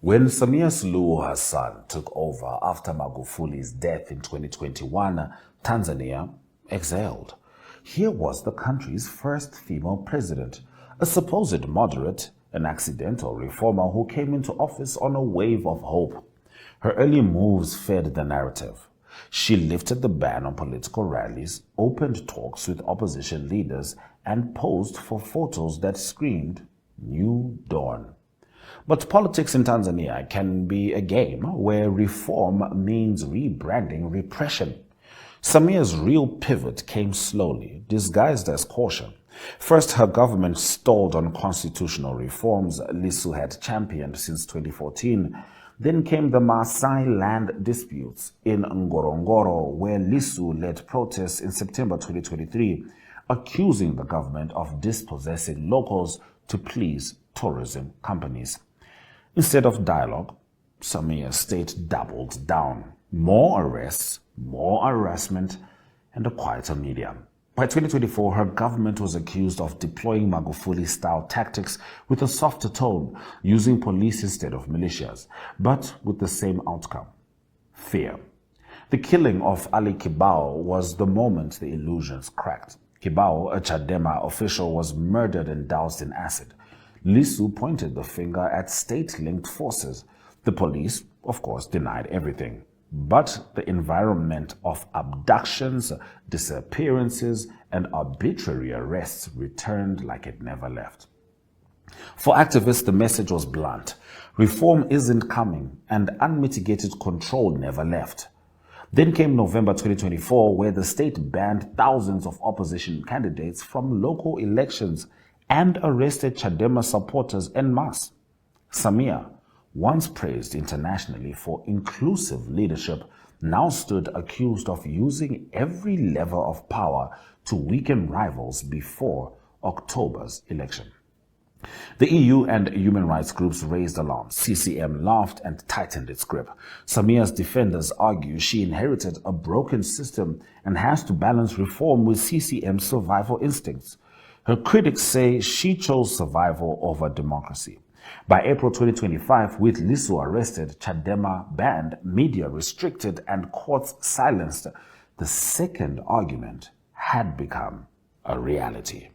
When Samia Suluhu Hassan took over after Magufuli's death in 2021, Tanzania exhaled. Here was the country's first female president, a supposed moderate, an accidental reformer who came into office on a wave of hope. Her early moves fed the narrative. She lifted the ban on political rallies, opened talks with opposition leaders, and posed for photos that screamed New Dawn. But politics in Tanzania can be a game where reform means rebranding repression. Samia's real pivot came slowly, disguised as caution. First, her government stalled on constitutional reforms Lissu had championed since 2014. Then came the Maasai land disputes in Ngorongoro, where Lissu led protests in September 2023, accusing the government of dispossessing locals to please tourism companies. Instead of dialogue, Samia's state doubled down. More arrests, more harassment, and a quieter media. By 2024, her government was accused of deploying Magufuli-style tactics with a softer tone, using police instead of militias, but with the same outcome: fear. The killing of Ali Kibao was the moment the illusions cracked. Kibao, a Chadema official, was murdered and doused in acid. Lissu pointed the finger at state-linked forces. The police, of course, denied everything. But the environment of abductions, disappearances, and arbitrary arrests returned like it never left. For activists, the message was blunt. Reform isn't coming, and unmitigated control never left. Then came November 2024, where the state banned thousands of opposition candidates from local elections and arrested Chadema supporters en masse. Samia, once praised internationally for inclusive leadership, now stood accused of using every lever of power to weaken rivals before October's election. The EU and human rights groups raised alarms. CCM laughed and tightened its grip. Samia's defenders argue she inherited a broken system and has to balance reform with CCM's survival instincts. Her critics say she chose survival over democracy. By April 2025, with Lissu arrested, Chadema banned, media restricted, and courts silenced, the second argument had become a reality.